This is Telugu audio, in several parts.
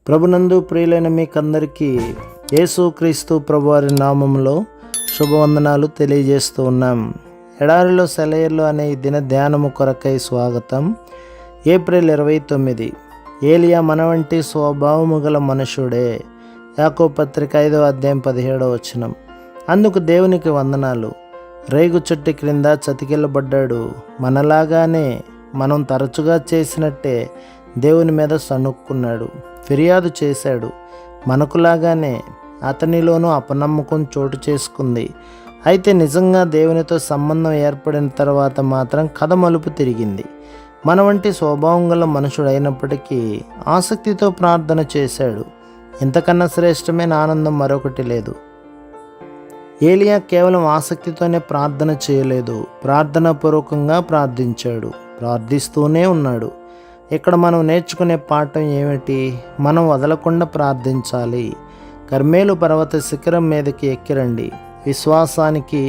ప్రభునందు ప్రియులైన మీకందరికీ యేసుక్రీస్తు ప్రభువారి నామములో శుభవందనాలు తెలియజేస్తూ ఉన్నాం. ఎడారిలో సెలయేర్లు అనే ఈ దిన ధ్యానము కొరకై స్వాగతం. ఏప్రిల్ 29. ఏలియా మన వంటి స్వభావము గల మనుషుడే. యాకోబు పత్రిక 5వ అధ్యాయం 17వ వచనం. అందుకు దేవునికి వందనాలు. రేగు చెట్టు క్రింద చతికిల్లబడ్డాడు. మనలాగానే మనం తరచుగా చేసినట్టే దేవుని మీద సణుక్కున్నాడు, ఫిర్యాదు చేశాడు. మనకులాగానే అతనిలోనూ అపనమ్మకం చోటు చేసుకుంది. అయితే నిజంగా దేవునితో సంబంధం ఏర్పడిన తర్వాత మాత్రం కథ మలుపు తిరిగింది. మన వంటి స్వభావం గల మనుషుడు అయినప్పటికీ ఆసక్తితో ప్రార్థన చేశాడు. ఇంతకన్నా శ్రేష్టమైన ఆనందం మరొకటి లేదు. ఏలియా కేవలం ఆసక్తితోనే ప్రార్థన చేయలేదు, ప్రార్థనాపూర్వకంగా ప్రార్థించాడు, ప్రార్థిస్తూనే ఉన్నాడు. ఇక్కడ మనం నేర్చుకునే పాఠం ఏమిటి? మనం వదలకుండా ప్రార్థించాలి. కర్మేలు పర్వత శిఖరం మీదకి ఎక్కిరండి. విశ్వాసానికి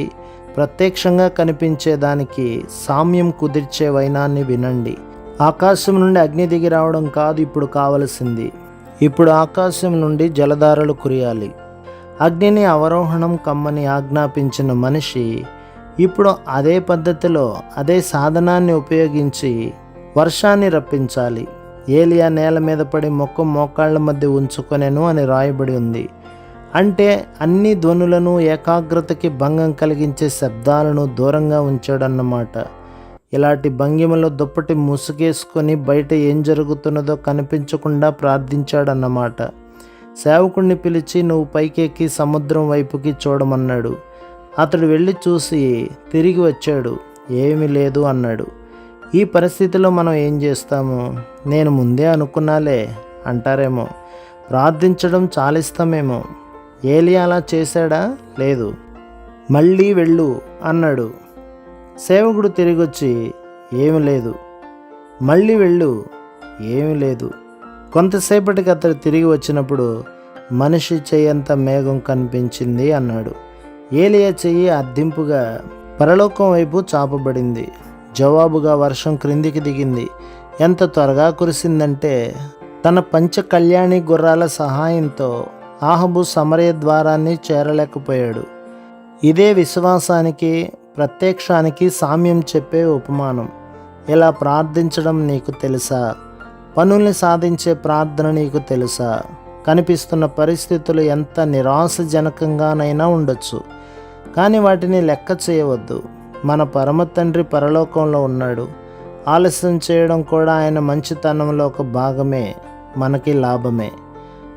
ప్రత్యక్షంగా కనిపించేదానికి సామ్యం కుదిర్చే వైనాన్ని వినండి. ఆకాశం నుండి అగ్ని దిగి రావడం కాదు ఇప్పుడు కావలసింది. ఇప్పుడు ఆకాశం నుండి జలధారలు కురియాలి. అగ్నిని అవరోహణం కమ్మని ఆజ్ఞాపించిన మనిషి ఇప్పుడు అదే పద్ధతిలో అదే సాధనాన్ని ఉపయోగించి వర్షాన్ని రప్పించాలి. ఏలియా నేల మీద పడి మోకాళ్ళ మధ్య ఉంచుకొనెను అని రాయబడి ఉంది. అంటే అన్ని ధ్వనులను, ఏకాగ్రతకి భంగం కలిగించే శబ్దాలను దూరంగా ఉంచాడన్నమాట. ఇలాంటి భంగిమలో దుప్పటి ముసుగేసుకొని బయట ఏం జరుగుతున్నదో కనిపించకుండా ప్రార్థించాడన్నమాట. సేవకుడిని పిలిచి నువ్వు పైకెక్కి సముద్రం వైపుకి చూడమన్నాడు. అతడు వెళ్ళి చూసి తిరిగి వచ్చాడు. ఏమీ లేదు అన్నాడు. ఈ పరిస్థితిలో మనం ఏం చేస్తాము? నేను ముందే అనుకున్నాలే అంటారేమో. ప్రార్థించడం చాలా ఇష్టమేమో. ఏలియా అలా చేశాడా? లేదు. మళ్ళీ వెళ్ళు అన్నాడు. సేవకుడు తిరిగొచ్చి ఏమి లేదు. మళ్ళీ వెళ్ళు, ఏమీ లేదు. కొంతసేపటికి అతడు తిరిగి వచ్చినప్పుడు మనిషి చెయ్యంత మేఘం కనిపించింది అన్నాడు. ఏలియా చెయ్యి అర్ధింపుగా పరలోకం వైపు చాపబడింది. జవాబుగా వర్షం క్రిందికి దిగింది. ఎంత త్వరగా కురిసిందంటే తన పంచ కళ్యాణి గుర్రాల సహాయంతో ఆహబు సమరయ ద్వారాన్ని చేరలేకపోయాడు. ఇదే విశ్వాసానికి, ప్రత్యక్షానికి సామ్యం చెప్పే ఉపమానం. ఇలా ప్రార్థించడం నీకు తెలుసా? పనుల్ని సాధించే ప్రార్థన నీకు తెలుసా? కనిపిస్తున్న పరిస్థితులు ఎంత నిరాశజనకంగానైనా ఉండొచ్చు, కానీ వాటిని లెక్క చేయవద్దు. మన పరమ తండ్రి పరలోకంలో ఉన్నాడు. ఆలస్యం చేయడం కూడా ఆయన మంచితనంలో ఒక భాగమే, మనకి లాభమే.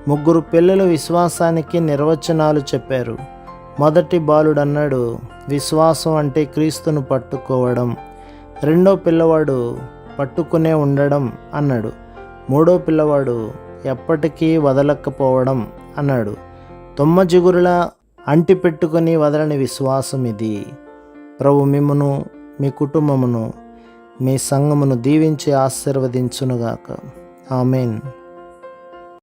3 పిల్లలు విశ్వాసానికి నిర్వచనాలు చెప్పారు. మొదటి బాలుడు అన్నాడు, విశ్వాసం అంటే క్రీస్తును పట్టుకోవడం. రెండో పిల్లవాడు పట్టుకునే ఉండడం అన్నాడు. మూడో పిల్లవాడు ఎప్పటికీ వదలకపోవడం అన్నాడు. జిగురులా అంటి పెట్టుకొని వదలని విశ్వాసం ఇది. ప్రభు మిమ్మును, మీ కుటుంబమును, మీ సంఘమును దీవించి ఆశీర్వదించునుగాక. ఆమేన్.